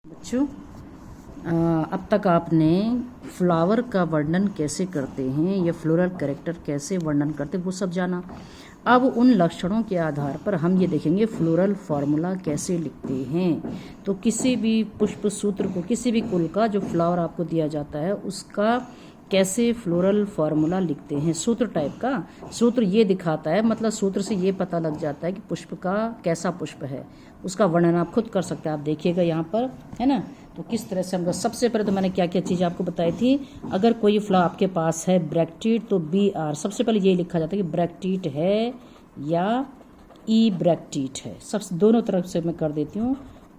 बच्चों, अब तक आपने फ्लावर का वर्णन कैसे करते हैं या फ्लोरल कैरेक्टर कैसे वर्णन करते हैं वो सब जाना। अब उन लक्षणों के आधार पर हम ये देखेंगे फ्लोरल फार्मूला कैसे लिखते हैं। तो किसी भी पुष्प सूत्र को, किसी भी कुल का जो फ्लावर आपको दिया जाता है उसका कैसे फ्लोरल फार्मूला लिखते हैं। सूत्र टाइप का सूत्र ये दिखाता है, मतलब सूत्र से ये पता लग जाता है कि पुष्प का कैसा पुष्प है, उसका वर्णन आप खुद कर सकते हैं। आप देखिएगा यहाँ पर, है ना। तो किस तरह से हम, सबसे पहले तो मैंने क्या क्या चीज़ आपको बताई थी। अगर कोई फ्लावर आपके पास है ब्रैक्टिट, तो BR सबसे पहले ये लिखा जाता है कि ब्रैक्टिट है या ई ब्रैक्टिट है। सब दोनों तरफ से मैं कर देती हूँ।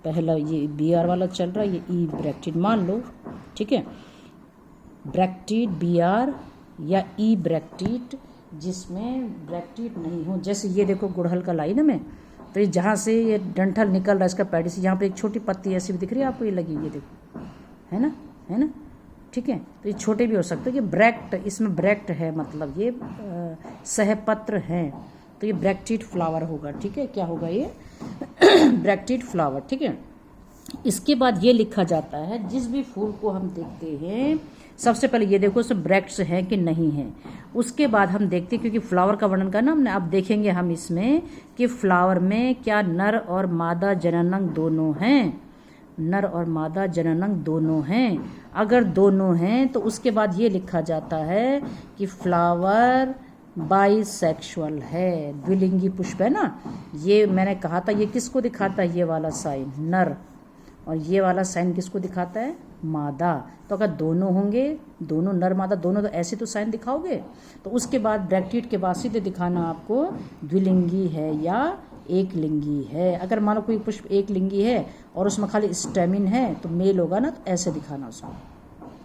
पहला ये BR वाला चल रहा है, ये ई ब्रैक्टिट मान लो, ठीक है। ब्रैक्टिट BR या ई ब्रैक्टिट, जिसमें ब्रैक्टिट नहीं हो। जैसे ये देखो गुड़हल का लाइन में, तो ये जहाँ से ये डंठल निकल रहा है इसका पैडी से, यहाँ पे एक छोटी पत्ती ऐसी भी दिख रही है आपको, ये लगी, ये देखो, है ना, है ना, ठीक है। तो ये छोटे भी हो सकते हैं कि ब्रैक्ट, इसमें ब्रैक्ट है, मतलब ये सहपत्र हैं, तो ये ब्रैक्टिट फ्लावर होगा, ठीक है। क्या होगा ये ब्रैक्टिट फ्लावर, ठीक है। इसके बाद ये लिखा जाता है, जिस भी फूल को हम देखते हैं सबसे पहले ये देखो उसमें ब्रैक्ट्स हैं कि नहीं है। उसके बाद हम देखते हैं, क्योंकि फ्लावर का वर्णन करना हमने, अब देखेंगे हम इसमें कि फ्लावर में क्या नर और मादा जननांग दोनों हैं। नर और मादा जननांग दोनों हैं। अगर दोनों हैं तो उसके बाद ये लिखा जाता है कि फ्लावर बाइसेक्सुअल है, द्विलिंगी पुष्प है ना। ये मैंने कहा था, ये किसको दिखाता है, ये वाला साइन नर, और ये वाला साइन किसको दिखाता है, मादा। तो अगर दोनों होंगे, दोनों नर मादा दोनों, तो ऐसे तो साइन दिखाओगे। तो उसके बाद ब्रैक्टिट के बाद सीधे दिखाना आपको द्विलिंगी है या एक लिंगी है। अगर मान लो कोई पुष्प एक लिंगी है और उसमें खाली स्टेमिन है तो मेल होगा ना, तो ऐसे दिखाना उसको,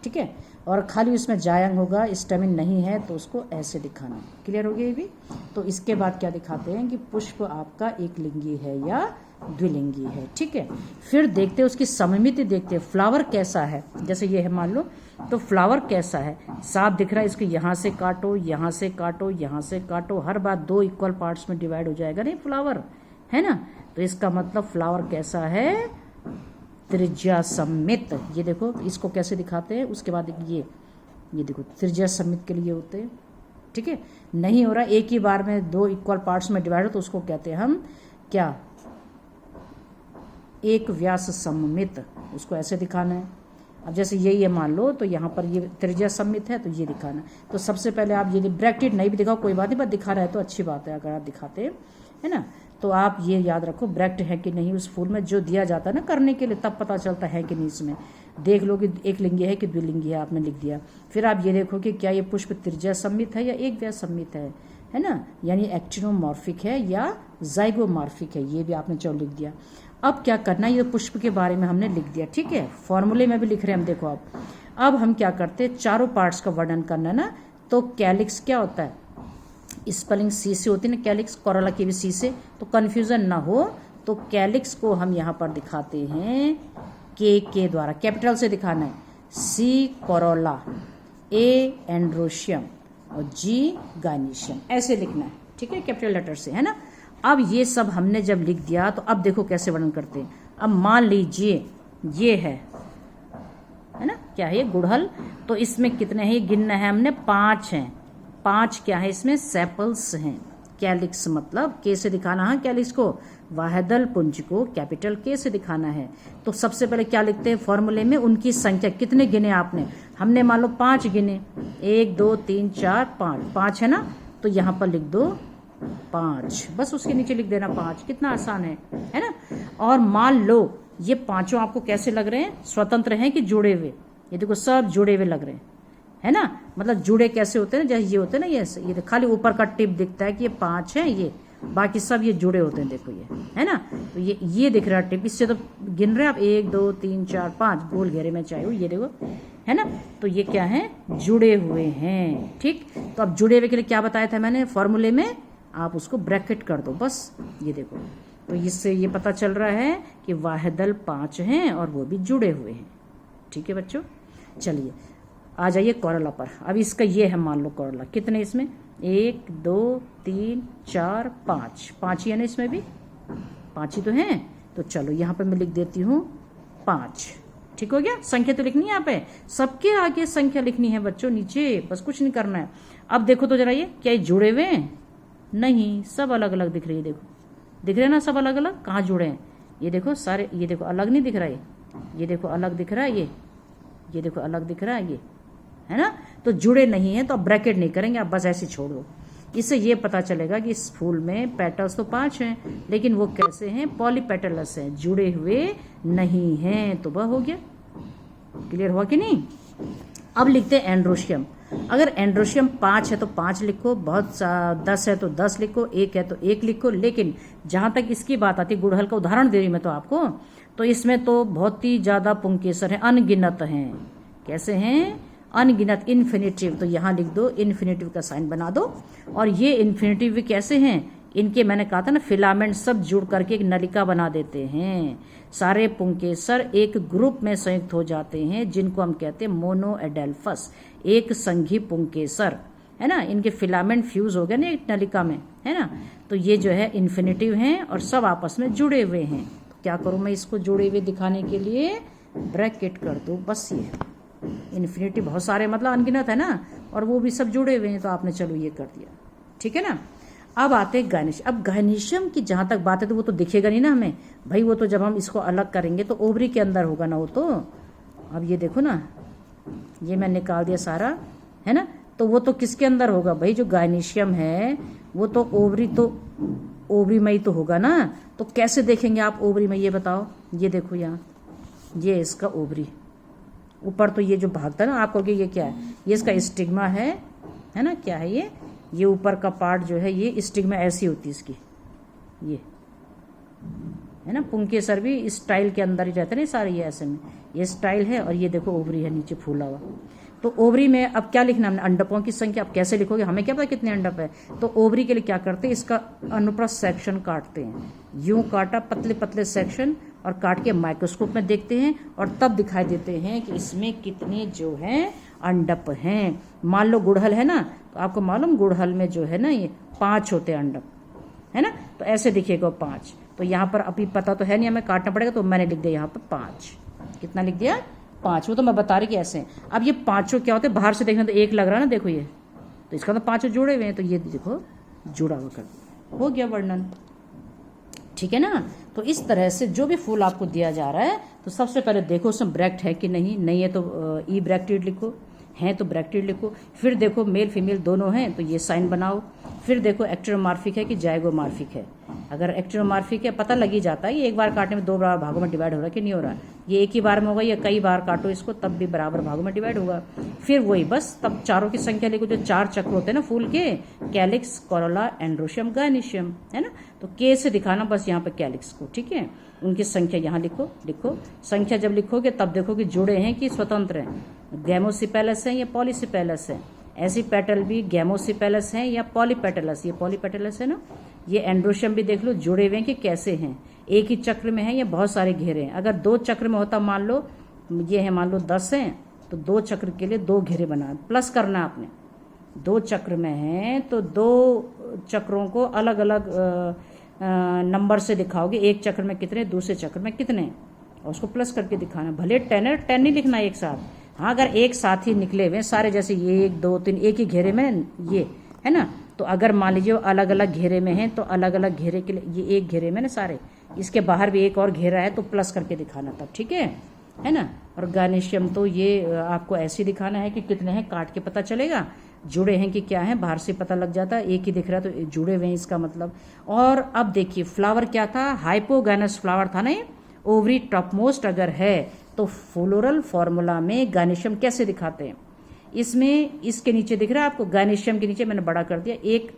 ठीक है। और खाली उसमें जायंग होगा, स्टेमिन नहीं है, तो उसको ऐसे दिखाना। क्लियर हो गया ये भी। तो इसके बाद क्या दिखाते हैं कि पुष्प आपका एक लिंगी है या द्विलिंगी है, ठीक है। फिर देखते हैं उसकी सममिति, देखते हैं फ्लावर कैसा है। जैसे ये है मान लो, तो फ्लावर कैसा है, साफ दिख रहा है, इसको यहाँ से काटो, यहाँ से काटो, यहाँ से काटो, हर बार 2 इक्वल पार्ट्स में डिवाइड हो जाएगा नहीं फ्लावर, है ना। तो इसका मतलब फ्लावर कैसा है, त्रिज्या सम्मित। ये देखो इसको कैसे दिखाते हैं। उसके बाद ये देखो त्रिज्या सम्मित के लिए होते हैं, ठीक है। नहीं हो रहा एक ही बार में 2 इक्वल पार्ट्स में डिवाइड हो, तो उसको कहते हैं हम क्या, एक व्यास सममित, उसको ऐसे दिखाना है। अब जैसे यही है मान लो, तो यहाँ पर ये त्रिज्या सम्मित है, तो ये दिखाना है। तो सबसे पहले आप ये ब्रैक्टिट नहीं भी दिखाओ कोई बात नहीं, पर दिखा रहा है तो अच्छी बात है अगर आप दिखाते हैं, है ना। तो आप ये याद रखो ब्रैक्ट है कि नहीं उस फूल में, जो दिया जाता है ना करने के लिए, तब पता चलता है कि नहीं। इसमें देख लो कि एक लिंगी है कि द्विलिंगी है, आपने लिख दिया। फिर आप ये देखो कि क्या ये पुष्प त्रिज्या सम्मित है या एक व्यास सम्मित है ना, यानी एक्टिनोमॉर्फिक है या जाइगोमॉर्फिक है, ये भी आपने चलो लिख दिया। अब क्या करना है, ये पुष्प के बारे में हमने लिख दिया, ठीक है। फॉर्मूले में भी लिख रहे हैं हम, देखो अब हम क्या करते हैं, चारों पार्ट्स का वर्णन करना है ना। तो कैलिक्स क्या होता है, स्पेलिंग सी से होती है ना, कैलिक्स, कोरोला की भी सी से, तो कन्फ्यूजन ना हो। तो कैलिक्स को हम यहाँ पर दिखाते हैं के द्वारा, कैपिटल से दिखाना है। C कोरोला, A एंड्रोशियम और G गाइनिशियम, ऐसे लिखना है, ठीक है, कैपिटल लेटर से, है ना। अब ये सब हमने जब लिख दिया, तो अब देखो कैसे वर्णन करते हैं। अब मान लीजिए ये है ना, क्या है ये गुड़हल, तो इसमें कितने हैं, गिनना है हमने, 5 हैं। 5 क्या है इसमें, सेपल्स हैं। कैलिक्स मतलब के से दिखाना है, कैलिक्स को, वाहिदल पुंज को कैपिटल के से दिखाना है। तो सबसे पहले क्या लिखते हैं फॉर्मूले में, उनकी संख्या कितने गिने आपने, हमने मान लो 5 गिने, 1 2 3 4 5, 5 है ना, तो यहाँ पर लिख दो 5, बस उसके नीचे लिख देना 5, कितना आसान है ना। और मान लो ये पांचों आपको कैसे लग रहे हैं, स्वतंत्र हैं कि जुड़े हुए, ये देखो सब जुड़े हुए लग रहे हैं, है ना। मतलब जुड़े कैसे होते हैं, जैसे ये होते हैं ना, ये खाली ऊपर का टिप दिखता है कि ये 5 हैं, ये बाकी सब ये जुड़े होते हैं, देखो ये, है ना। तो ये दिख रहा है टिप, इससे तो गिन रहे हैं आप 1 2 3 4 5 गोल घेरे में चाहे हो, ये देखो, है ना। तो ये क्या है, जुड़े हुए हैं, ठीक। तो अब जुड़े हुए के लिए क्या बताया था मैंने फॉर्मूले में, आप उसको ब्रैकेट कर दो बस, ये देखो। तो इससे ये पता चल रहा है कि वाहिदल 5 हैं और वो भी जुड़े हुए हैं, ठीक है बच्चों। चलिए आ जाइए कोरोला पर। अब इसका ये है मान लो कोरोला, कितने इसमें, 1 2 3 4 5, 5 ही है ना, इसमें भी 5 ही तो हैं। तो चलो यहाँ पर मैं लिख देती हूँ 5। ठीक हो गया। संख्या तो लिखनी है यहाँ पे, सबके आगे संख्या लिखनी है बच्चों नीचे, बस कुछ नहीं करना है। अब देखो तो जरा ये क्या ये जुड़े हुए हैं? नहीं, सब अलग अलग दिख रही है। देखो दिख रहे हैं ना सब अलग अलग, कहाँ जुड़े हैं? ये देखो सारे, ये देखो अलग नहीं दिख रहा है, ये देखो अलग दिख रहा है, ये देखो अलग दिख रहा है, ये है ना। तो जुड़े नहीं है तो अब ब्रैकेट नहीं करेंगे, आप बस ऐसे छोड़ दो। इससे ये पता चलेगा कि इस फूल में पेटल्स तो 5 हैं, लेकिन वो कैसे हैं? पॉलीपेटलस हैं, जुड़े हुए नहीं हैं। तो वह हो गया। क्लियर हुआ कि नहीं? अब लिखते हैं एंड्रोशियम। अगर एंड्रोशियम 5 है तो 5 लिखो, बहुत 10 है तो 10 लिखो, 1 है तो 1 लिखो। लेकिन जहां तक इसकी बात आती है, गुड़हल का उदाहरण दे रही मैं तो आपको, तो इसमें तो बहुत ही ज्यादा पुंकेसर है, अनगिनत हैं। कैसे हैं? अनगिनत, इन्फिनिटिव। तो यहां लिख दो, इन्फिनिटिव का साइन बना दो। और ये इन्फिनिटिव कैसे हैं? इनके मैंने कहा था ना, फिलामेंट सब जुड़ करके एक नलिका बना देते हैं। सारे पुंकेसर एक ग्रुप में संयुक्त हो जाते हैं, जिनको हम कहते हैं मोनोएडेल्फस, एक संघी पुंकेसर, है ना। इनके फिलामेंट फ्यूज हो गए ना एक नलिका में, है ना। तो ये जो है इन्फिनिटिव हैं और सब आपस में जुड़े हुए हैं। तो क्या करूं मैं इसको जुड़े हुए दिखाने के लिए? ब्रैकेट कर दूं, बस ये इन्फिनिटिव बहुत सारे मतलब अनगिनत है ना, और वो भी सब जुड़े हुए हैं, तो आपने चलो ये कर दिया। ठीक है ना। अब आते हैं गायनीशियम। अब गायनीशियम की जहां तक बात है तो वो तो दिखेगा नहीं ना हमें भाई, वो तो जब हम इसको अलग करेंगे तो ओवरी के अंदर होगा ना वो तो। अब ये देखो ना, ये मैं निकाल दिया सारा, है ना। तो वो तो किसके अंदर होगा भाई? जो गायनीशियम है वो तो ओवरी में ही तो होगा ना। तो कैसे देखेंगे आप ओवरी में, ये बताओ। ये देखो यहाँ, ये इसका ओवरी, ऊपर तो ये जो भाग था ना, आप कहोगे ये क्या है? ये इसका स्टिग्मा है ना। क्या है ये ऊपर का पार्ट जो है, ये स्टिग्मा ऐसी होती है इसकी, ये है ना। पुंकेसर भी स्टाइल के अंदर ही रहते हैं सारे, ये ऐसे में ये स्टाइल है। और ये देखो ओवरी है नीचे फूला हुआ। तो ओवरी में अब क्या लिखना हमने? अंडकों की संख्या। अब कैसे लिखोगे? हमें क्या पता कितने अंडक है। तो ओवरी के लिए क्या करते हैं? इसका अनुप्रस्थ सेक्शन काटते हैं। यूं काटा, पतले पतले सेक्शन, और काट के माइक्रोस्कोप में देखते हैं, और तब दिखाई देते हैं कि इसमें कितने जो हैं अंडप हैं। मान लो गुड़हल है ना, तो आपको मालूम गुड़हल में जो है ना ये 5 होते हैं अंडप, है ना। तो ऐसे दिखेगा 5। तो यहाँ पर अभी पता तो है नहीं, हमें काटना पड़ेगा, तो मैंने लिख दिया यहाँ पर 5। कितना लिख दिया? 5। वो तो मैं बता रही कि ऐसे। अब ये 5 क्या होते हैं? बाहर से देखना तो 1 लग रहा है ना, देखो ये, तो इसका तो 5 जुड़े हुए हैं, तो ये देखो जुड़ा हुआ कर हो गया वर्णन। ठीक है ना। तो इस तरह से जो भी फूल आपको दिया जा रहा है, तो सबसे पहले देखो उसमें ब्रैक्ट है कि नहीं है तो ई ब्रैक्टेड लिखो, हैं तो ब्रैक्टेड लिखो। फिर देखो मेल फीमेल दोनों हैं तो ये साइन बनाओ। फिर देखो एक्टेरोमार्फिक है कि जाइगोमार्फिक है। अगर एक्टेरोमार्फिक है पता लग ही जाता है, ये एक बार काटने में 2 भागों में डिवाइड हो रहा है कि नहीं हो रहा। ये एक ही बार में होगा या कई बार काटो इसको तब भी बराबर भागों में डिवाइड होगा। फिर वही बस तब चारों की संख्या लिखो, जो 4 चक्र होते हैं ना फूल के, कैलिक्स, कोरोला, एंड्रोशियम, गायनीशियम, है ना। तो के से दिखाना बस यहाँ पे कैलिक्स को। ठीक है, उनकी संख्या यहाँ लिखो। संख्या जब लिखोगे तब देखो कि जुड़े हैं कि स्वतंत्र हैं, गैमोसिपेलस है या पॉलीसिपेलस है। ऐसी पेटल भी गैमोसिपेलस है या पॉलीपेटलस, ये पॉलीपेटलस है ना। ये एंड्रोशियम भी देख लो जुड़े हुए हैं कि कैसे हैं, एक ही चक्र में है या बहुत सारे घेरे हैं। अगर 2 चक्र में होता, मान लो ये है, मान लो 10 हैं, तो 2 चक्र के लिए 2 घेरे बना, प्लस करना आपने। 2 चक्र में है तो 2 चक्रों को अलग अलग नंबर से दिखाओगे, एक चक्र में कितने, दूसरे चक्र में कितने, और उसको प्लस करके दिखाना। भले 10 नहीं लिखना एक साथ, हाँ अगर एक साथ ही निकले हुए सारे, जैसे ये 1 2 3 एक ही घेरे में ये है ना, तो अगर मान लीजिए अलग अलग घेरे में हैं तो अलग अलग घेरे के लिए ये एक घेरे में ना सारे, इसके बाहर भी एक और घेरा है तो प्लस करके दिखाना तब, ठीक है ना। और गायनीशियम तो ये आपको ऐसे दिखाना है कि कितने हैं, काट के पता चलेगा, जुड़े हैं कि क्या है, बाहर से पता लग जाता है, एक ही दिख रहा है तो जुड़े हुए हैं इसका मतलब। और अब देखिए फ्लावर क्या था, हाइपोगैनस फ्लावर था ना ये, ओवरी टॉपमोस्ट अगर है तो फ्लोरल फॉर्मूला में गायनीशियम कैसे दिखाते हैं, इसमें इसके नीचे दिख रहा है आपको, गायनीशियम के नीचे मैंने बड़ा कर दिया, एक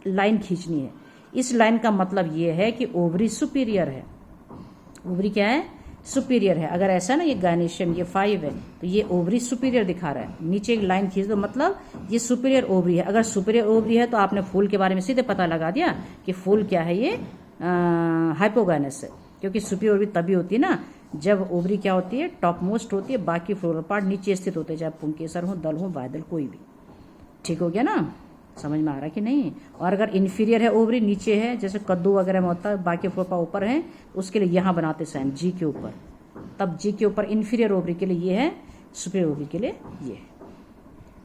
लाइन खींचनी है। इस लाइन का मतलब ये है कि ओवरी सुपीरियर है, ओवरी क्या है, सुपीरियर है। अगर ऐसा ना ये गायनीशियम ये 5 है तो ये ओवरी सुपीरियर दिखा रहा है, नीचे एक लाइन खींच दो मतलब ये सुपीरियर ओवरी है। अगर सुपीरियर ओवरी है तो आपने फूल के बारे में सीधे पता लगा दिया कि फूल क्या है, ये हाइपोगैनस है, क्योंकि सुपीरियर ओवरी तभी होती है ना जब ओवरी क्या होती है, टॉप मोस्ट होती है, बाकी फ्लोरल पार्ट नीचे स्थित होते हैं, चाहे पुंकेसर हो, दल हो, बादल, कोई भी। ठीक हो गया ना, समझ में आ रहा है कि नहीं। और अगर इन्फीरियर है ओवरी, नीचे है, जैसे कद्दू वगैरह में होता है, बाकी फ्लोर पार्ट ऊपर है, उसके लिए यहाँ बनाते साइन जी के ऊपर, तब जी के ऊपर इन्फीरियर ओवरी के लिए ये है, सुपीरियर ओवरी के लिए ये है।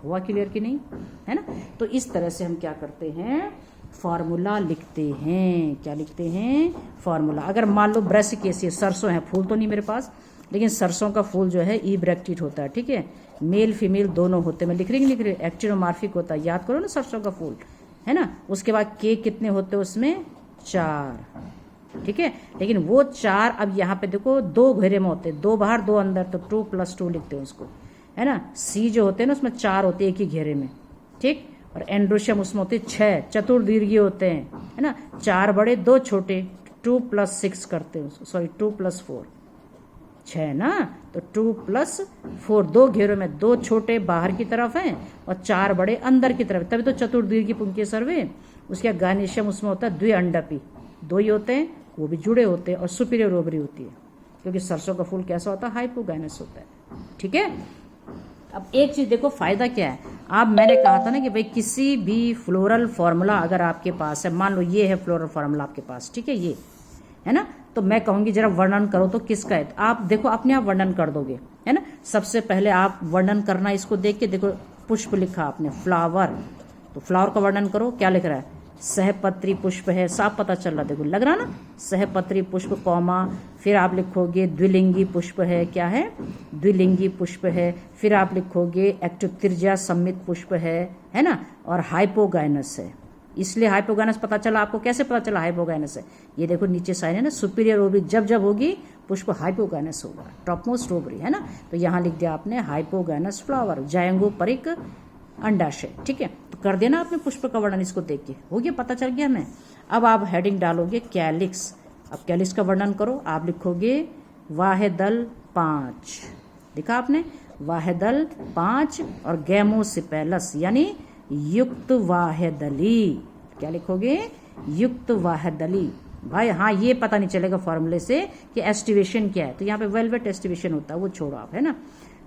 हुआ क्लियर कि नहीं, है ना। तो इस तरह से हम क्या करते हैं, फॉर्मूला लिखते हैं। क्या लिखते हैं, फॉर्मूला। अगर मान लो ब्रैसिकेसिया, सरसों है, फूल तो नहीं मेरे पास, लेकिन सरसों का फूल जो है इब्रैक्टिट होता है, ठीक है, मेल फीमेल दोनों होते हैं। मैं लिख रही एक्टिनोमार्फिक होता है, याद करो ना सरसों का फूल, है ना। उसके बाद के कितने होते हैं उसमें, 4, ठीक है। लेकिन वो 4 अब यहाँ पे देखो 2 घेरे में होते हैं, 2 बाहर 2 अंदर, तो 2 + 2 लिखते हैं उसको, है ना। सी जो होते हैं ना उसमें 4 होते हैं एक ही घेरे में, ठीक। और एंड्रोशियम उसमें होते 6 चतुर्दीर्घीय होते हैं, है ना। 4 बड़े 2 छोटे, 2 + 6 करते हैं उसको, सॉरी 2 + 4, 6 ना। तो 2 + 4, 2 घेरों में 2 छोटे बाहर की तरफ हैं और 4 बड़े अंदर की तरफ, तभी तो चतुर्दीर्घी पुंकेसर सर्वे। उसके गायनेशियम उसमें होता है द्विअंडपी, 2 ही होते हैं, वो भी जुड़े होते हैं, और सुपीरियर ओवरी होती है, क्योंकि सरसों का फूल कैसा होता है, हाइपोगाइनस होता है, ठीक है। अब एक चीज देखो, फायदा क्या है। आप, मैंने कहा था ना कि भाई किसी भी फ्लोरल फॉर्मूला अगर आपके पास है, मान लो ये है फ्लोरल फॉर्मूला आपके पास, ठीक है, ये है ना, तो मैं कहूंगी जरा वर्णन करो, तो किसका है। आप देखो अपने आप वर्णन कर दोगे, है ना। सबसे पहले आप वर्णन करना, इसको देख के देखो, पुष्प लिखा आपने, फ्लावर, तो फ्लावर का वर्णन करो, क्या लिख रहा है, सहपत्री पुष्प है, साफ पता चल रहा, देखो लग रहा ना, सहपत्री पुष्प, कॉमा, फिर आप लिखोगे द्विलिंगी पुष्प है, क्या है, द्विलिंगी पुष्प है। फिर आप लिखोगे एक्टोत्रिज्या सम्मित पुष्प है ना, और हाइपोगाइनस है। इसलिए हाइपोगाइनस पता चला आपको, कैसे पता चला हाइपोगाइनस है, ये देखो नीचे साइन है ना, सुपीरियर ओवरी जब जब होगी पुष्प हाइपोगाइनस होगा, टॉपमोस्ट ओवरी, है ना। तो यहाँ लिख दिया आपने हाइपोगाइनस फ्लावर, जायंगो परिक अंडाशय, ठीक है। तो कर देना आपने पुष्प का वर्णन, इसको देख के हो गया, पता चल गया हमें। अब आप हेडिंग डालोगे कैलिक्स। अब कैलिक्स का वर्णन करो, आप लिखोगे वाहेदल 5, लिखा आपने, वाहेदल 5, और गैमोसिपेलस यानी युक्त वाहेदली, क्या लिखोगे, युक्त वाहेदली। भाई हाँ, ये पता नहीं चलेगा फॉर्मूले से कि एस्टिवेशन क्या है, तो यहाँ पे वेलवेट एस्टिवेशन होता है, वो छोड़ो आप, है ना।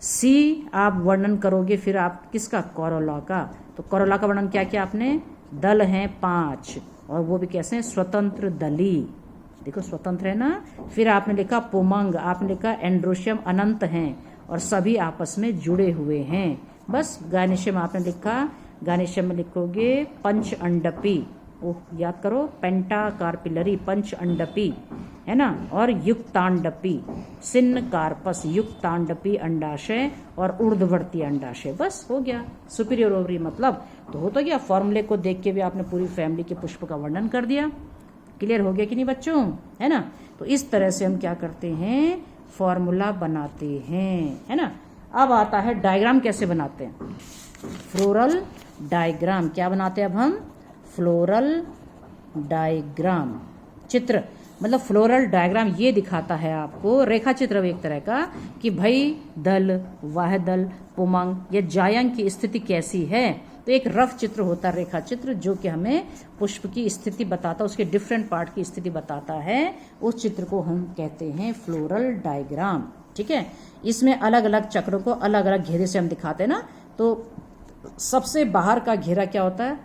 सी आप वर्णन करोगे, फिर आप किसका, कोरोला का। तो कोरोला का वर्णन क्या किया आपने, दल हैं 5, और वो भी कैसे हैं, स्वतंत्र दली, देखो स्वतंत्र है ना। फिर आपने लिखा पुमंग, आपने लिखा एंड्रोशियम अनंत हैं और सभी आपस में जुड़े हुए हैं। बस गायनेशियम आपने लिखा, गायनेशियम में लिखोगे पंच अंडपी, ओह याद करो, पेंटाकार्पिलरी पंच अंडपी, है ना, और युक्तांडपी, सिन्न कार्पस, युक्तांडपी अंडाशय और ऊर्ध्ववर्ती अंडाशय। बस हो गया, सुपीरियर ओवरी मतलब तो होता गया। फॉर्मूले को देख के भी आपने पूरी फैमिली के पुष्प का वर्णन कर दिया। क्लियर हो गया कि नहीं बच्चों, है ना। तो इस तरह से हम क्या करते हैं, फॉर्मूला बनाते हैं, है ना। अब आता है डायग्राम कैसे बनाते हैं, फ्लोरल डायग्राम। क्या बनाते हैं अब हम, फ्लोरल डायग्राम, चित्र, मतलब फ्लोरल डायग्राम ये दिखाता है आपको, रेखा चित्र एक तरह का, कि भाई दल, वाहदल, पुमंग या जायंग की स्थिति कैसी है। तो एक रफ चित्र होता है, रेखा चित्र, जो कि हमें पुष्प की स्थिति बताता है, उसके डिफरेंट पार्ट की स्थिति बताता है। उस चित्र को हम कहते हैं फ्लोरल डायग्राम, ठीक है। इसमें अलग अलग चक्रों को अलग अलग घेरे से हम दिखाते हैं ना। तो सबसे बाहर का घेरा क्या होता है,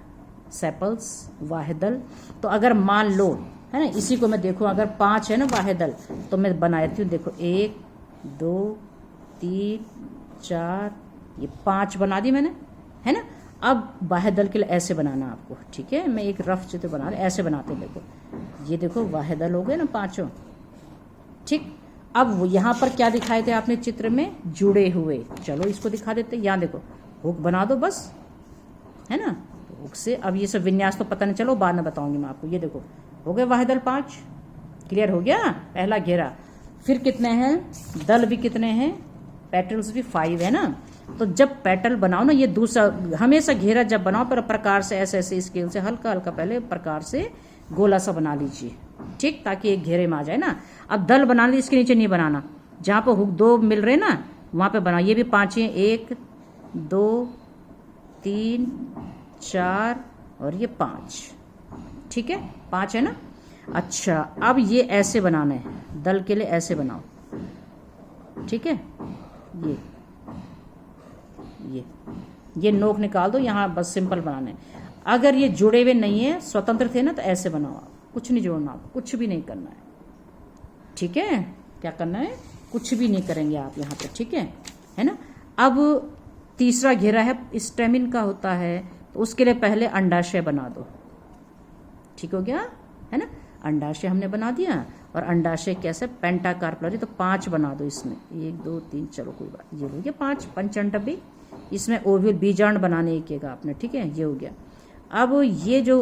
सेपल्स, वाहेदल। तो अगर मान लो, है ना, इसी को मैं देखूं, अगर 5 है ना वाहेदल, तो मैं बनाती हूँ, देखो 1 2 3 4, ये 5 बना दी मैंने, है ना। अब वाहेदल के लिए ऐसे बनाना आपको, ठीक है। मैं एक रफ चित्र बना रहा, ऐसे बनाते हैं, देखो ये देखो वाहेदल हो गए ना 5, ठीक। अब यहाँ पर क्या दिखाए थे आपने चित्र में, जुड़े हुए। चलो इसको दिखा देते, यहाँ देखो हुक बना दो बस, है ना। हुक से अब ये सब विन्यास तो पता नहीं, चलो बाद में बताऊंगी मैं आपको। ये देखो हो गए वाहेदल 5, क्लियर हो गया पहला घेरा। फिर कितने हैं, दल भी कितने हैं, पेटल्स भी 5 है ना। तो जब पेटल बनाओ ना, ये दूसरा, हमेशा घेरा जब बनाओ पर प्रकार से ऐसे ऐसे स्केल से हल्का हल्का पहले प्रकार से गोला सा बना लीजिए, ठीक, ताकि एक घेरे में आ जाए ना। अब दल बना लीजिए, इसके नीचे नहीं बनाना, जहां पर हुक 2 मिल रहे ना वहां पे बनाओ। ये भी 5 है, 1 2 3 4 और ये 5, ठीक है, 5 है ना। अच्छा अब ये ऐसे बनाना है, दल के लिए ऐसे बनाओ, ठीक है। ये नोक निकाल दो, यहाँ बस सिंपल बनाना है। अगर ये जुड़े हुए नहीं है, स्वतंत्र थे ना, तो ऐसे बनाओ आप, कुछ नहीं जोड़ना, आप कुछ भी नहीं करना है, ठीक है। क्या करना है, कुछ भी नहीं करेंगे आप यहाँ पे, ठीक है ना। अब तीसरा घेरा है स्टेमिन का होता है, तो उसके लिए पहले अंडाशय बना दो, ठीक हो गया, है ना। अंडाशय हमने बना दिया, और अंडाशय कैसे, पेंटाकार्पलरी, तो 5 बना दो इसमें, 1 2 3, चलो कोई बात, ये हो गया 5 पंचअंडवी। इसमें ओव्यूल बीजांड बनाने एक आपने, ठीक है, ये हो गया। अब ये जो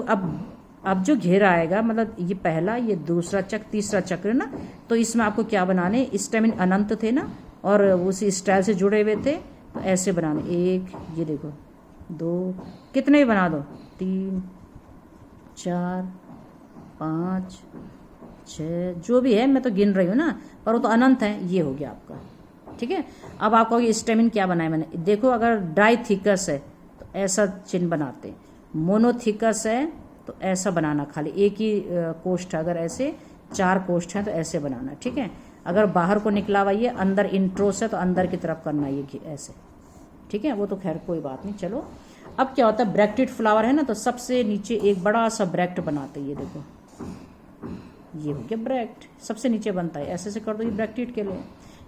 अब जो घेरा आएगा, मतलब ये पहला, ये दूसरा चक्र, तीसरा चक्र ना, तो इसमें आपको क्या बनाने, स्टेमिन अनंत थे ना, और उसी स्टाइल से जुड़े हुए थे, तो ऐसे बनाने, 1, ये देखो 2, कितने ही बना दो, 3 4 5 6, जो भी है, मैं तो गिन रही हूँ ना, पर वो तो अनंत है। ये हो गया आपका, ठीक है। अब आप कहोगे स्टेमिन क्या बनाया मैंने, देखो अगर डाइथिकस है तो ऐसा चिन्ह बनाते, मोनोथिकस है तो ऐसा बनाना, खाली एक ही कोष्ठ, अगर ऐसे 4 कोष्ठ हैं तो ऐसे बनाना, ठीक है। अगर बाहर को निकला हुआ ये अंदर इंट्रोस है तो अंदर की तरफ करना, ये ऐसे, ठीक है। वो तो खैर कोई बात नहीं, चलो। अब क्या होता है, ब्रैक्टेड फ्लावर है ना, तो सबसे नीचे एक बड़ा सा ब्रैक्ट बनाते हैं, ये देखो, ये हो गया ब्रैक्ट, सबसे नीचे बनता है, ऐसे से कर दो, ये ब्रैक्टेड के लिए।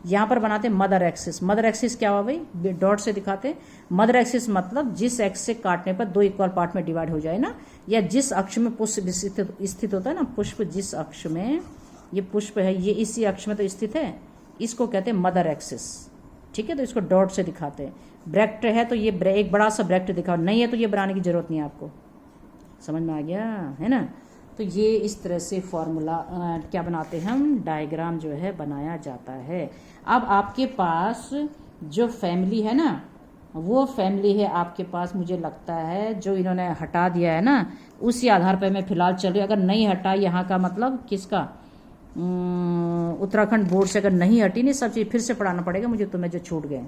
यहाँ पर बनाते मदर एक्सिस। मदर एक्सिस क्या हुआ भाई, डॉट से दिखाते। मदर एक्सिस मतलब जिस एक्स से काटने पर 2 इक्वल पार्ट में डिवाइड हो जाए ना, या जिस अक्ष में पुष्प स्थित होता है ना, पुष्प जिस अक्ष में ये पुष्प है, ये इसी अक्ष में तो स्थित है, इसको कहते हैं मदर एक्सिस, ठीक है। तो इसको डॉट से दिखाते हैं। ब्रैक्ट है तो ये एक बड़ा सा ब्रैक्ट दिखाओ, नहीं है तो ये बनाने की जरूरत नहीं है आपको, समझ में आ गया, है ना। तो ये इस तरह से फॉर्मूला क्या बनाते हैं हम, डायग्राम जो है बनाया जाता है। अब आपके पास जो फैमिली है ना, वो फैमिली है आपके पास, मुझे लगता है जो इन्होंने हटा दिया है ना, उसी आधार पर मैं फिलहाल चल रही हूँ। अगर नहीं हटा यहाँ का मतलब किसका, उत्तराखंड बोर्ड से अगर नहीं हटी, नहीं सब चीज़ फिर से पढ़ाना पड़ेगा मुझे, तुम्हें जो छूट गए।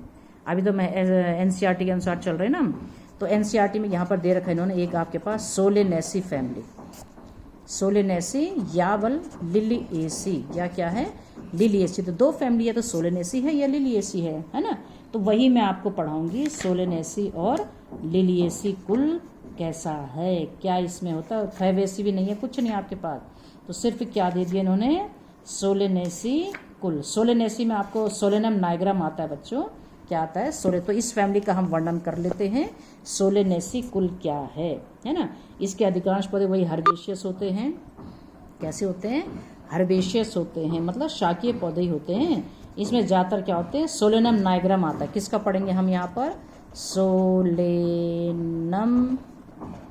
अभी तो मैं एनसीईआरटी के अनुसार चल रहे हैं ना, तो एनसीईआरटी में यहाँ पर दे रखा है इन्होंने, एक आपके पास सोलेनेसी फैमिली, सोलेनेसी या बल लिलिएसी, या क्या है, लिलिएसी। तो 2 फैमिली है, तो सोलेनेसी है या लिलिएसी है ना। तो वही मैं आपको पढ़ाऊंगी, सोलेनेसी और लिलिएसी कुल कैसा है, क्या इसमें होता है। फैबेसी भी नहीं है, कुछ नहीं आपके पास, तो सिर्फ क्या दे दिया इन्होंने, सोलेनेसी कुल। सोलेनेसी में आपको सोलेनम नाइग्राम आता है बच्चों, क्या आता है, सोले। तो इस फैमिली का हम वर्णन कर लेते हैं, सोलेनेसी कुल क्या है ना। इसके अधिकांश पौधे वही हर्बेशियस होते हैं। कैसे होते हैं, हर्बेशियस होते हैं, मतलब शाकीय पौधे ही होते हैं। इसमें ज़्यादातर क्या होते हैं, सोलेनम नाइग्राम आता है। किसका पढ़ेंगे हम यहाँ पर, सोलेनम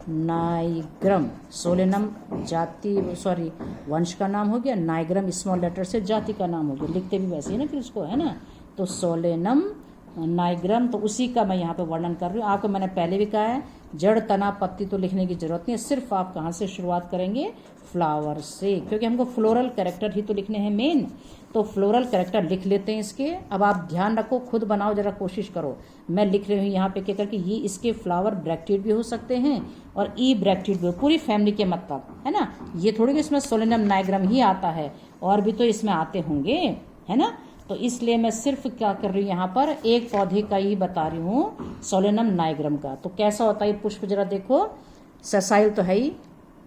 नाइग्राम। सोलेनम जाति, सॉरी वंश का नाम हो गया, नाइग्राम स्मॉल लेटर से जाति का नाम हो गया, लिखते भी वैसे ही ना फिर उसको, है ना। तो सोलेनम नाइग्राम, तो उसी का मैं यहाँ पे वर्णन कर रही हूँ। आपको मैंने पहले भी कहा है, जड़ तना पत्ती तो लिखने की जरूरत नहीं है, सिर्फ आप कहाँ से शुरुआत करेंगे, फ्लावर से, क्योंकि हमको फ्लोरल कैरेक्टर ही तो लिखने हैं मेन। तो फ्लोरल कैरेक्टर लिख लेते हैं इसके। अब आप ध्यान रखो, खुद बनाओ, जरा कोशिश करो। मैं लिख रही हूँ यहाँ पे क्या करके, ये इसके फ्लावर ब्रैक्टेड भी हो सकते हैं और ई ब्रैक्टेड भी, पूरी फैमिली के मतलब, है ना। ये थोड़ी कि इसमें सोलेनम नाइग्राम ही आता है, और भी तो इसमें आते होंगे, है ना। तो इसलिए मैं सिर्फ क्या कर रही हूँ यहाँ पर, एक पौधे का ही बता रही हूँ, सोलेनम नाइग्राम का। तो कैसा होता है ये पुष्प, जरा देखो, ससाइल तो है ही,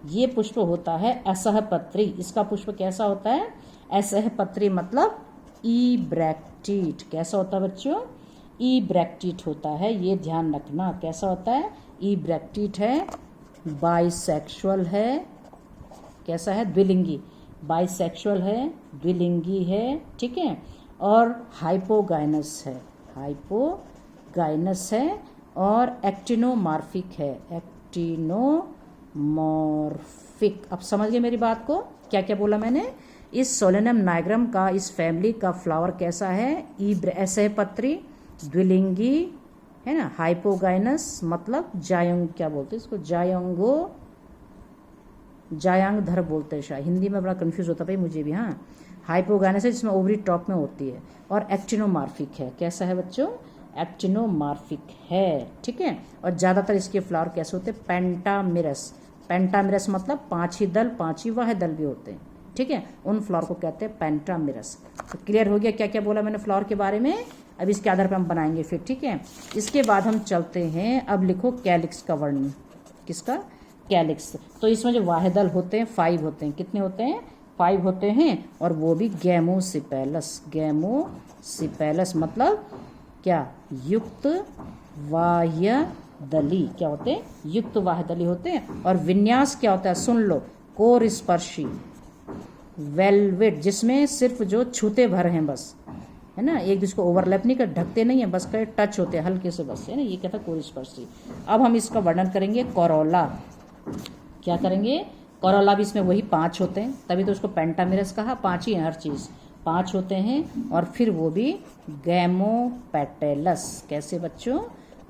ये पुष्प होता है असहपत्री। इसका पुष्प कैसा होता है, असहपत्री मतलब ई ब्रैक्टेड। कैसा होता है बच्चों, ई ब्रैक्टेड होता है, ये ध्यान रखना। कैसा होता है, ई ब्रैक्टेड है, बाइसेक्सुअल है, कैसा है, द्विलिंगी, बाइसेक्सुअल है, द्विलिंगी है, ठीक है, और हाइपोगाइनस है, हाइपोगाइनस है, और एक्टिनोमार्फिक है, एक्टिनोमॉर्फिक। अब समझ गए मेरी बात को, क्या क्या बोला मैंने। इस सोलेनम नाइग्राम का, इस फैमिली का फ्लावर कैसा है, असहपत्री, द्विलिंगी, है ना, हाइपोगाइनस मतलब जायंग, क्या बोलते हैं इसको, जायांगधर बोलते हैं शायद, हिंदी में बड़ा कंफ्यूज होता भाई मुझे भी। हाँ, हाइपोगाइनस है जिसमें ओवरी टॉप में होती है, और एक्टिनोमार्फिक है। कैसा है बच्चों, एक्टिनोमार्फिक है, ठीक है। और ज़्यादातर इसके फ्लावर कैसे होते हैं, पेंटामिरस। पेंटामिरस मतलब 5 ही दल, 5 ही वाह दल भी होते हैं, ठीक है। उन फ्लावर को कहते हैं पेंटामिरस। तो क्लियर हो गया क्या क्या बोला मैंने फ्लावर के बारे में। अब इसके आधार पर हम बनाएंगे फिर, ठीक है। इसके बाद हम चलते हैं, अब लिखो कैलिक्स का वर्णन। किसका, कैलिक्स। तो इसमें जो वाहिदल होते हैं 5 होते हैं, कितने होते हैं, 5 होते हैं और वो भी गैमोसिपेलस। गैमोसिपेलस मतलब क्या, युक्त बाह्यदली। क्या होते हैं, युक्त बाह्यदली होते हैं। और विन्यास क्या होता है, सुन लो, कोरस्पर्शी वेलवेट, जिसमें सिर्फ जो छूते भर हैं बस, है ना, एक दूसरे को ओवरलैप नहीं कर, ढकते नहीं है, बस कहीं टच होते हैं हल्के से बस, है ना, ये कहता है कोरस्पर्शी। अब हम इसका वर्णन करेंगे कोरोला। क्या करेंगे, कोरोला भी इसमें वही 5 होते हैं, तभी तो उसको पेंटामेरस कहा, 5 ही है हर चीज़, 5 होते हैं। और फिर वो भी गैमोपेटेलस। कैसे बच्चों,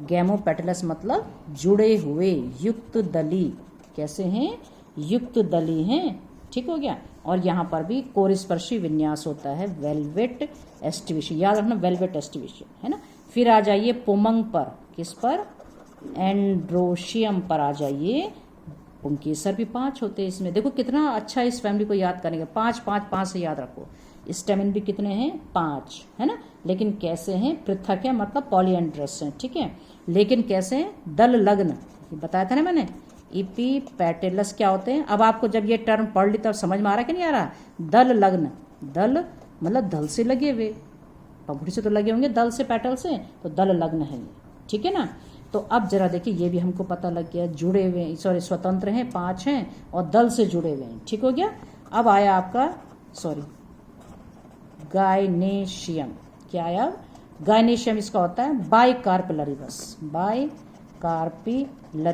गैमोपेटेलस मतलब जुड़े हुए, युक्त दली। कैसे हैं, युक्त दली हैं। ठीक हो गया। और यहाँ पर भी कोरस्पर्शी विन्यास होता है, वेलवेट एस्टिवेशन, याद रखना वेलवेट एस्टिवेशन, है ना। फिर आ जाइए पुमंग पर, किस पर, एंड्रोशियम पर आ जाइए। पुंकेसर भी 5 होते हैं इसमें, देखो कितना अच्छा इस फैमिली को याद करेंगे, 5 5 5 से याद रखो। स्टेमिन भी कितने हैं, 5, है ना, लेकिन कैसे हैं, पृथक है, मतलब पॉलीएंड्रस हैं, ठीक है। लेकिन कैसे हैं, दल लग्न, बताया था ना मैंने। इपीपेटेलस क्या होते हैं, अब आपको जब ये टर्म पढ़ ली तब समझ में आ रहा है कि नहीं आ रहा। दल लग्न, दल मतलब दल से लगे हुए, पंखुड़ी से तो लगे होंगे, दल से, पेटल से, तो दल लग्न है ये, ठीक है ना। तो अब जरा देखिए, ये भी हमको पता लग गया, जुड़े हुए, सॉरी स्वतंत्र हैं, 5 हैं और दल से जुड़े हुए हैं, ठीक हो गया। अब आया आपका, सॉरी, गायनेशियम। क्या आया, गायनेशियम इसका होता है बाइकार्पिलरी, बस बाइकार्पिलरी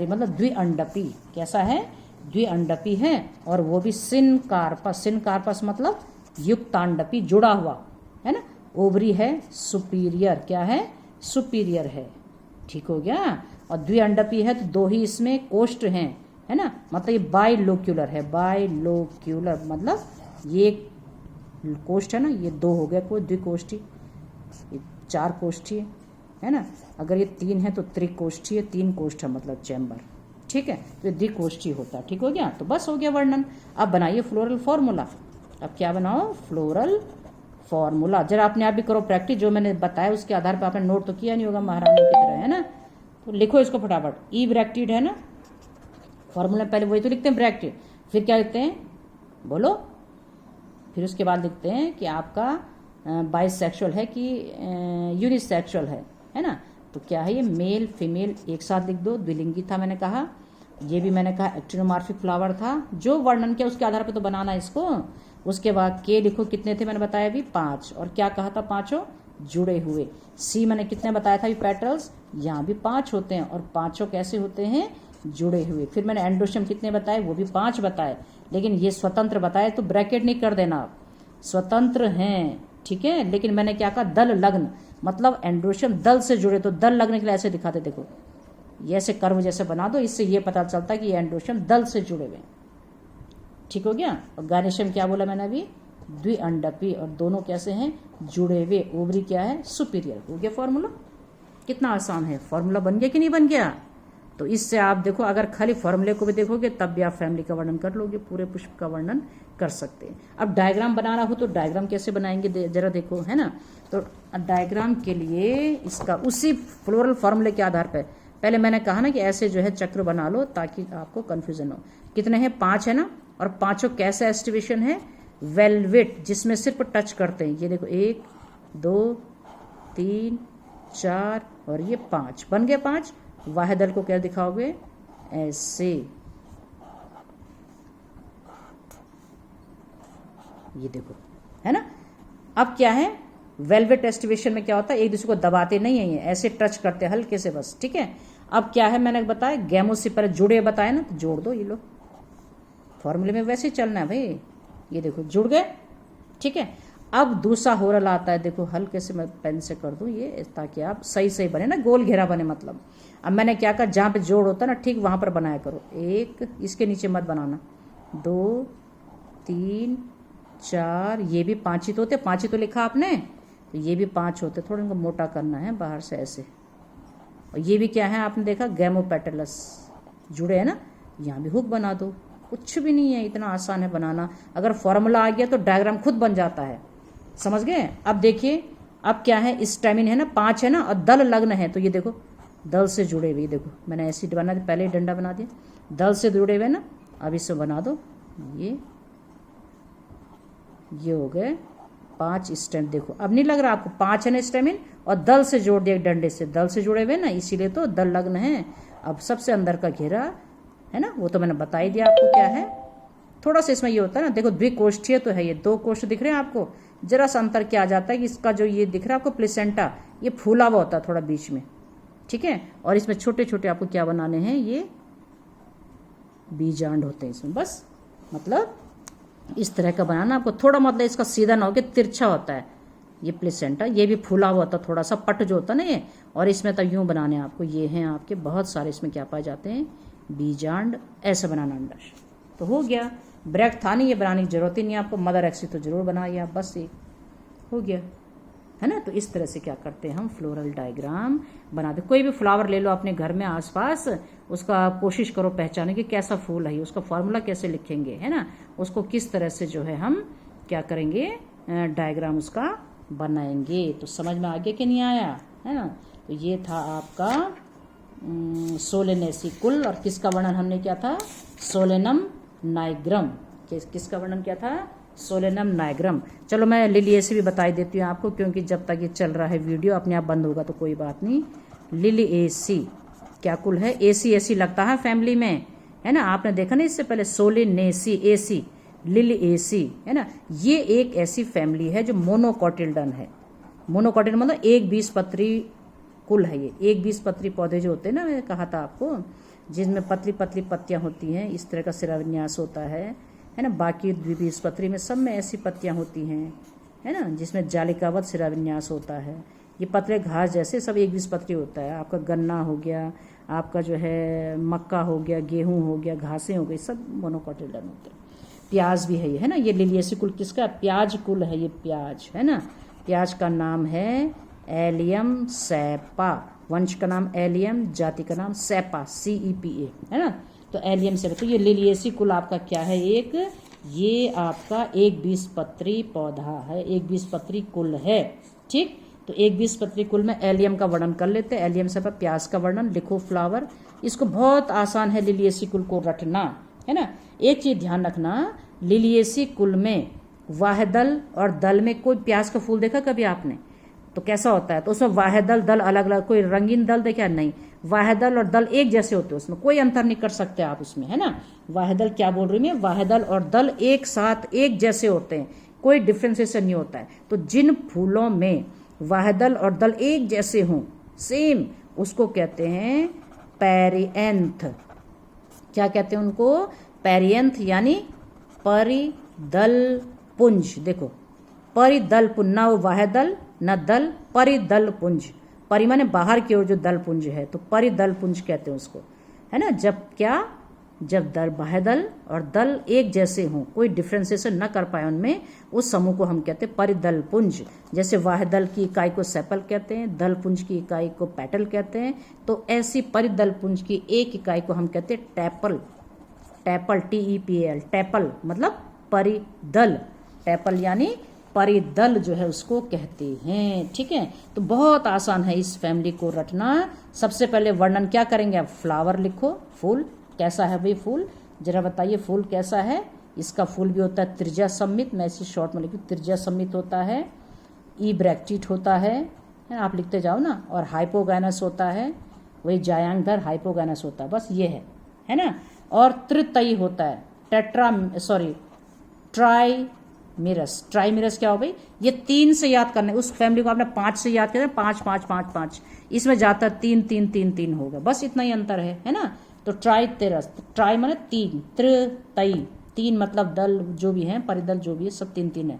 मतलब द्विअंडपी। कैसा है, द्विअंडपी है। और वो भी सिनकार्पस, सिनकार्पस मतलब युक्तांडपी, जुड़ा हुआ, है ना। ओवरी है सुपीरियर, क्या है, सुपीरियर है, ठीक हो गया। और द्विअंडपी है तो 2 ही इसमें कोष्ठ हैं, है ना, मतलब ये बाइलोक्यूलर है, बाइलोक्यूलर मतलब ये कोष्ठ है ना, ये 2 हो गया, कोई द्विकोष्ठी, ये 4 कोष्ठी है ना। अगर ये 3 है तो त्रिकोष्ठी है, 3 कोष्ठ है मतलब चैम्बर, ठीक है। तो ये द्विकोष्ठी होता है, ठीक हो गया। तो बस हो गया वर्णन। अब बनाइए फ्लोरल फॉर्मूला। अब क्या बनाओ, फ्लोरल फॉर्मूला। जरा अपने आप भी करो प्रैक्टिस, जो मैंने बताया उसके आधार पर आपने नोट तो किया नहीं होगा महारानी की तरह, है ना। तो लिखो इसको फटाफट, ई ब्रैकेटेड है ना, फॉर्मूला पहले वही तो लिखते हैं ब्रैकेटेड, फिर क्या लिखते हैं बोलो, फिर उसके बाद लिखते हैं कि आपका बाइसेक्सुअल है कि यूनिसेक्सुअल है ना। तो क्या है ये, मेल फीमेल एक साथ लिख दो, द्विलिंगी था मैंने कहा, ये भी मैंने कहा एक्टिनोमॉर्फिक फ्लावर था, जो वर्णन किया उसके आधार पर तो बनाना है इसको। उसके बाद के लिखो, कितने थे मैंने बताया अभी, 5, और क्या कहा था, 5 जुड़े हुए। सी मैंने कितने बताया था, पेटल्स यहाँ भी 5 होते हैं, और 5 कैसे होते हैं, जुड़े हुए। फिर मैंने एंडोशियम कितने बताए, वो भी 5 बताए, लेकिन ये स्वतंत्र बताए तो ब्रैकेट नहीं कर देना आप, स्वतंत्र हैं, ठीक है। लेकिन मैंने क्या कहा, दल लग्न मतलब एंड्रोशियम दल से जुड़े, तो दल लगने के लिए ऐसे दिखाते, देखो ये ऐसे कर्व जैसे बना दो, इससे ये पता चलता है कि ये एंड्रोशियम दल से जुड़े हुए, ठीक हो गया। और गायनेशियम क्या बोला मैंने अभी, द्विअंडपी, और दोनों कैसे हैं, जुड़े हुए। ओवरी क्या है, सुपीरियर। हो गया फॉर्मूला, कितना आसान है, फॉर्मूला बन गया कि नहीं बन गया। तो इससे आप देखो, अगर खाली फॉर्मूले को भी देखोगे तब भी आप फैमिली का वर्णन कर लोगे, पूरे पुष्प का वर्णन कर सकते हैं। अब डायग्राम बनाना हो तो डायग्राम कैसे बनाएंगे, जरा देखो, है ना। तो डायग्राम के लिए इसका उसी फ्लोरल फॉर्मूले के आधार पर, पहले मैंने कहा ना कि ऐसे जो है चक्र बना लो ताकि आपको कंफ्यूजन हो। कितने हैं, 5 है ना, और 5 कैसा एस्टिवेशन है, वेलवेट, जिसमें सिर्फ टच करते हैं। ये देखो 1 2 3 4 और ये 5 बन गए 5। वाहिदल को क्या दिखाओगे, ऐसे, ये देखो, है ना। अब क्या है, वेलवेट एस्टिवेशन में क्या होता है, एक दूसरे को दबाते नहीं है, ये ऐसे टच करते हैं हल्के से बस, ठीक है। अब क्या है, मैंने बताया गैमोसिपेलस जुड़े बताया ना, तो जोड़ दो, ये लो फॉर्मूले में वैसे ही चलना है भाई। ये देखो जुड़ गए, ठीक है। अब दूसरा होरल आता है, देखो हल्के से मैं पेन से कर दूं ये, ताकि आप सही सही बने ना, गोल घेरा बने मतलब। अब मैंने क्या कहा, जहाँ पे जोड़ होता है ना, ठीक वहाँ पर बनाया करो। 1, इसके नीचे मत बनाना, 2 3 4, ये भी 5 ही तो होते, 5 ही तो लिखा आपने, तो ये भी 5 होते, थोड़ा इनको मोटा करना है बाहर से ऐसे। और ये भी क्या है, आपने देखा गैमोपेटेलस जुड़े है ना, यहाँ भी हुक बना दो, कुछ भी नहीं है, इतना आसान है बनाना। अगर फॉर्मूला आ गया तो डायग्राम खुद बन जाता है, समझ गए। अब देखिए, अब क्या है, स्टेमिन है ना, 5 है ना, और दल लग्न है, तो ये देखो दल से जुड़े हुए, देखो मैंने ऐसे बना दिया, पहले ही डंडा बना दिया, दल से जुड़े हुए ना। अब इससे बना दो ये, ये हो गए 5 स्टेम। देखो अब नहीं लग रहा आपको 5 है ना स्टेमिन, और दल से जोड़ दिया डंडे से, दल से जुड़े हुए ना, इसीलिए तो दल लग्न है। अब सबसे अंदर का घेरा है ना, वो तो मैंने बता ही दिया आपको क्या है। थोड़ा सा इसमें ये होता है ना, देखो द्विकोष्ठीय तो है ये, 2 कोष्ठ दिख रहे हैं आपको, जरा सा अंतर क्या आ जाता है कि इसका जो ये दिख रहा है आपको प्लेसेंटा, ये फूला हुआ होता है थोड़ा बीच में, ठीक है। और इसमें छोटे छोटे आपको क्या बनाने हैं, ये बीजांड होते हैं इसमें, बस मतलब इस तरह का बनाना आपको। थोड़ा मतलब इसका सीधा ना हो कि तिरछा होता है ये प्लेसेंटा, ये भी फूला हुआ होता है थोड़ा सा, पट जो होता है ना ये। और इसमें तो यूं बनाने हैं आपको, ये हैं आपके बहुत सारे इसमें क्या पाए जाते हैं, बीजांड, ऐसे बनाना अंडाशय। तो हो गया, ब्रैक था नहीं, ये बनाने की जरूरत ही नहीं आपको, मदर एक्सिस तो जरूर बनाइए आप, बस ये हो गया है ना। तो इस तरह से क्या करते हैं हम, फ्लोरल डायग्राम बनाते। कोई भी फ्लावर ले लो अपने घर में आसपास, उसका कोशिश करो पहचाने कि कैसा फूल है, उसका फॉर्मूला कैसे लिखेंगे, है ना, उसको किस तरह से जो है हम क्या करेंगे, डायग्राम उसका बनाएंगे। तो समझ में आ गया कि नहीं आया, है ना। तो ये था आपका सोलेनेसी कुल, और किसका वर्णन हमने किया था, सोलेनम नाइग्रम। किसका वर्णन किया था, सोलेनम नाइग्रम। चलो मैं लिलिएसी भी बता देती हूँ आपको, क्योंकि जब तक ये चल रहा है वीडियो अपने आप बंद होगा तो कोई बात नहीं। लिलिएसी क्या कुल है, एसी एसी लगता है फैमिली में, है ना, आपने देखा ना इससे पहले, सोलेनेसी एसी, लिलिएसी, है ना। ये एक ऐसी फैमिली है जो मोनोकोटिल्डन है। मोनोकोटिल्डन मतलब एक 20 पत्री कुल है ये, एक 20 पत्री पौधे जो होते हैं ना, मैंने कहा था आपको, जिसमें पतली पतली पत्तियां होती हैं, इस तरह का शिराविन्यास होता है ना। बाकी द्विबीजपत्री में सब में ऐसी पत्तियां होती हैं, है ना, जिसमें जालिकावत शिराविन्यास होता है। ये पतले घास जैसे सब एक 20 पत्री होता है। आपका गन्ना हो गया, आपका जो है मक्का हो गया, गेहूं हो गया, घासें हो गई, सब मोनोकोटिल्डन होते हैं। प्याज भी है ये, है ना, ये लिलिएसी कुल किसका, प्याज कुल है ये, प्याज, है ना। प्याज का नाम है एलियम सैपा, वंश का नाम एलियम, जाति का नाम सैपा, CEPA, है ना। तो एलियम सैपा, तो ये लिलिएसी कुल आपका क्या है, एक ये आपका एक 20 पत्री पौधा है, एक 20 पत्री कुल है, ठीक। तो एक 20 पत्री कुल में एलियम का वर्णन कर लेते हैं। एलियम सैपा, प्याज का वर्णन लिखो, फ्लावर। इसको बहुत आसान है लिलिएसी कुल को रटना, है ना। एक चीज ध्यान रखना, लिलिएसी कुल में वाहदल और दल में, कोई प्याज का फूल देखा कभी आपने, तो कैसा होता है, तो उसमें वाहदल दल अलग अलग, कोई रंगीन दल देखा नहीं, वाहदल और दल एक जैसे होते हैं, उसमें कोई अंतर नहीं कर सकते आप उसमें, है ना। वाहदल क्या बोल रही मैं, वाहदल और दल एक साथ एक जैसे होते हैं, कोई डिफ्रेंसिएशन नहीं होता है। तो जिन फूलों में वाहदल और दल एक जैसे हों, सेम, उसको कहते हैं पेरिएंथ। क्या कहते हैं उनको, पेरिएंथ, यानी परिदल पुंज। देखो परिदल पुंज, ना वो वाहदल न दल, परिदल पुंज, परि माने बाहर की ओर जो दल पुंज है, तो परिदल पुंज कहते हैं उसको, है ना। जब क्या, जब दल बाह्यदल और दल एक जैसे हों, कोई डिफ्रेंसिएशन न कर पाए उनमें, उस समूह को हम कहते हैं परिदल पुंज। जैसे वाह्यदल की इकाई को सेपल कहते हैं, दल पुंज की इकाई को पेटल कहते हैं, तो ऐसी परिदल पुंज की एक इकाई को हम कहते हैं टैपल। टैपल, TEPAL, टैपल मतलब परिदल, टैपल यानी परिदल जो है उसको कहते हैं, ठीक है। तो बहुत आसान है इस फैमिली को रटना। सबसे पहले वर्णन क्या करेंगे आप, फ्लावर लिखो, फूल कैसा है भाई, फूल जरा बताइए, फूल कैसा है। इसका फूल भी होता है त्रिज्या सम्मित, मैं इसे शॉर्ट में लिखूँ, त्रिज्या सम्मित होता है, ब्रैक्टिट होता है, आप लिखते जाओ ना, और हाइपोगैनस होता है, वही जायांगधर हाइपोगैनस होता है, बस ये है ना। और त्रितयी होता है, ट्राइमिरस क्या हो भाई, ये 3 से याद करना है, उस फैमिली को आपने 5 से याद करना, 5 5 5 5, इसमें जाता है 3 3 3 3 होगा, बस इतना ही अंतर है ना। तो ट्राइतेरस, ट्राई माने 3, त्रितयी 3 मतलब दल जो भी है, परिदल जो भी है, सब 3 3 है,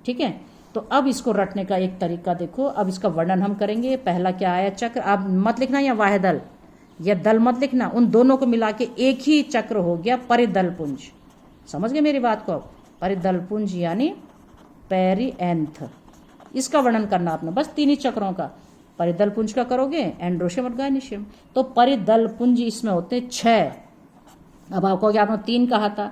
ठीक है। तो अब इसको रटने का एक तरीका देखो, अब इसका वर्णन हम करेंगे। पहला क्या आया, चक्र, आप मत लिखना या वाह्यदल या दल मत लिखना, उन दोनों को मिला के एक ही चक्र हो गया परिदल पुंज। समझ गए मेरी बात को, परिदल पुंज यानी पेरिएंथ। इसका वर्णन करना आपने, बस 3 ही चक्रों का। परिदल पुंज का करोगे एंड्रोशियम और गायनीशियम, तो परिदल पुंज इसमें होते हैं 6। अब आपको क्या, आपने 3 कहा था,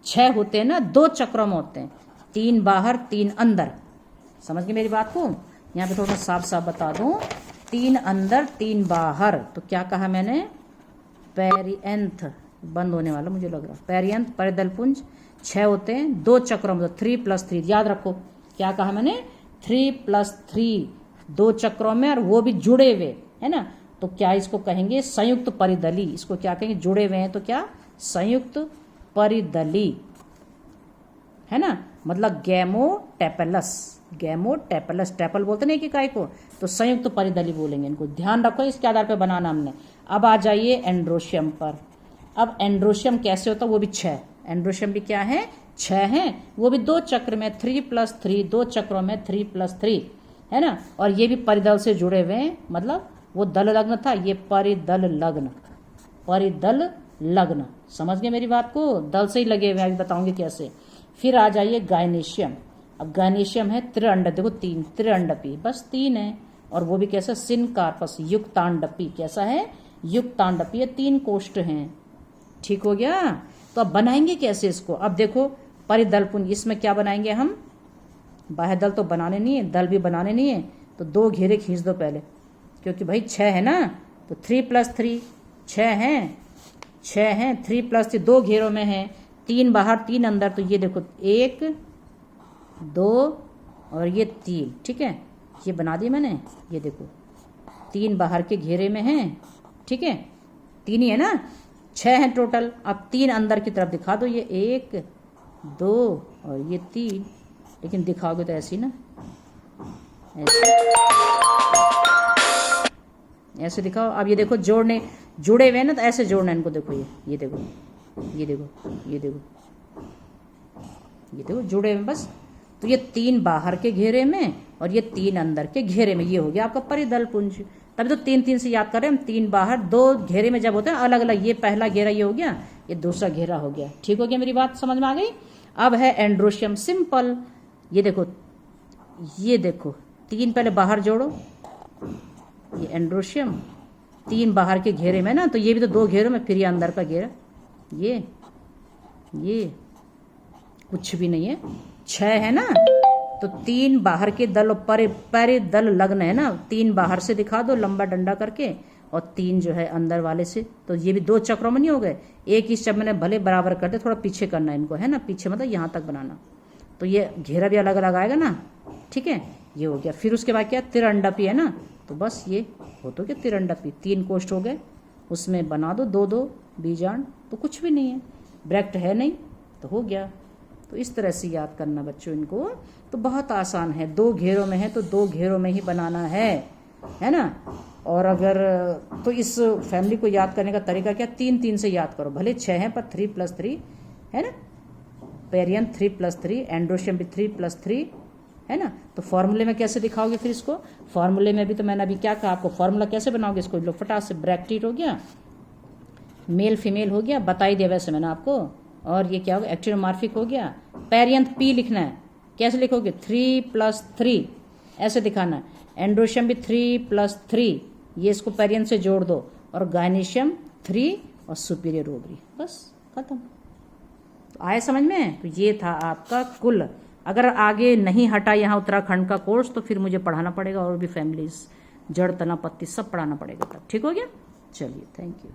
6 होते हैं ना, 2 चक्रों में होते हैं, 3 बाहर 3 अंदर। समझ गए मेरी बात को, यहाँ पे थोड़ा साफ साफ बता दूं, 3 अंदर 3 बाहर। तो क्या कहा मैंने, पेरिएंथ, बंद होने वाला मुझे लग रहा, पेरिएंथ परिदल पुंज 6 होते हैं, 2 चक्रों में, तो 3+3, याद रखो क्या कहा मैंने, 3+3, 2 चक्रों में, और वो भी जुड़े हुए, है ना। तो क्या इसको कहेंगे संयुक्त परिदली, इसको क्या कहेंगे, जुड़े हुए हैं तो क्या, संयुक्त परिदली, है ना, मतलब गैमोटेपलस, गैमोटेपलस, टेपल बोलते नहीं कि काय को, तो संयुक्त परिदली बोलेंगे इनको, ध्यान रखो इसके आधार पर बनाना हमने। अब आ जाइए एंड्रोशियम पर। अब एंड्रोशियम कैसे होता है, वो भी 6, एंड्रोशियम भी क्या है, 6 है, वो भी 2 चक्र में, 3+3, 2 चक्रों में 3+3, है ना, और ये भी परिदल से जुड़े हुए हैं, मतलब वो दल लग्न था, ये परिदल लग्न, परिदल लग्न, समझ गए मेरी बात को, दल से ही लगे हुए, अभी बताऊंगी कैसे। फिर आ जाइए गायनेशियम। अब गायनेशियम है त्रिअंड, देखो 3 त्रिअंडपी, बस 3 है, और वो भी कैसा, सिनकार्पस, युक्तांडपी, कैसा है, युक्तांडपी है, 3 कोष्ठ हैं, ठीक हो गया। तो अब बनाएंगे कैसे इसको, अब देखो परिदल पुंज, इसमें क्या बनाएंगे हम, बाह्य दल तो बनाने नहीं है, दल भी बनाने नहीं है, तो 2 घेरे खींच दो पहले, क्योंकि भाई 6 है ना, तो 3+3, 6 हैं, 6 हैं, 3+3, 2 घेरों में है, 3 बाहर 3 अंदर, तो ये देखो 1 2 और ये 3, ठीक है, ये बना दी मैंने, ये देखो 3 बाहर के घेरे में है, ठीक है, 3 ही है ना, 6 हैं टोटल। अब 3 अंदर की तरफ दिखा दो, ये 1 2 और ये 3, लेकिन दिखाओगे तो ऐसी ना, ऐसे दिखाओ। अब ये देखो जोड़ने, जुड़े हुए हैं ना, तो ऐसे जोड़ना इनको, देखो ये देखो, ये देखो, ये देखो, ये देखो जुड़े हुए बस। तो ये 3 बाहर के घेरे में और ये 3 अंदर के घेरे में, ये हो गया आपका परिदल पुंज। तभी तो 3-3 से याद कर रहे हैं हम, 3 बाहर 2 घेरे में जब होते हैं अलग अलग, ये पहला घेरा ये हो गया, ये दूसरा घेरा हो गया, ठीक हो गया, मेरी बात समझ में आ गई। अब है एंड्रोशियम सिंपल, ये देखो, ये देखो 3 पहले बाहर जोड़ो, ये एंड्रोशियम 3 बाहर के घेरे में ना, तो ये भी तो 2 घेरों में, फिर ये अंदर का घेरा, ये कुछ भी नहीं है, 6 है ना, तो 3 बाहर के दल परिदल लग्न है ना, 3 बाहर से दिखा दो लंबा डंडा करके, और 3 जो है अंदर वाले से, तो ये भी 2 चक्रों में नहीं हो गए, एक ही चक्र में भले बराबर करते, थोड़ा पीछे करना है इनको, है ना, पीछे मतलब यहाँ तक बनाना, तो ये घेरा भी अलग अलग आएगा ना, ठीक है, ये हो गया। फिर उसके बाद क्या, त्रिअंडपी है ना, तो बस ये हो तो क्या, त्रिअंडपी, 3 कोष्ठ हो गए, उसमें बना दो 2-2 बीजांड, तो कुछ भी नहीं है, ब्रैकेट है नहीं, तो हो गया। तो इस तरह से याद करना बच्चों इनको, तो बहुत आसान है, 2 घेरों में है तो 2 घेरों में ही बनाना है ना। और अगर तो इस फैमिली को याद करने का तरीका क्या, 3-3 से याद करो, भले 6 हैं पर 3+3 है ना, पेरियन 3+3, एंड्रोशियम भी 3+3 है ना। तो फॉर्मूले में कैसे दिखाओगे फिर इसको, फॉर्मूले में भी तो मैंने अभी क्या कहा आपको, फॉर्मूला कैसे बनाओगे इसको, लो फटाक से, ब्रैकेट हो गया, मेल फीमेल हो गया, बता ही दिया वैसे मैंने आपको, और ये क्या होगा, एक्टिनोमॉर्फिक हो गया, पेरियंथ पी लिखना है, कैसे लिखोगे, 3+3 ऐसे दिखाना है, एंड्रोशियम भी 3+3, ये इसको पेरियंथ से जोड़ दो, और गायनेशियम 3 और सुपीरियर ओवरी, बस खत्म। तो आए समझ में, तो ये था आपका कुल। अगर आगे नहीं हटा यहाँ उत्तराखंड का कोर्स, तो फिर मुझे पढ़ाना पड़ेगा, और भी फैमिलीज, जड़ तना पत्ती सब पढ़ाना पड़ेगा तब, ठीक हो गया। चलिए, थैंक यू।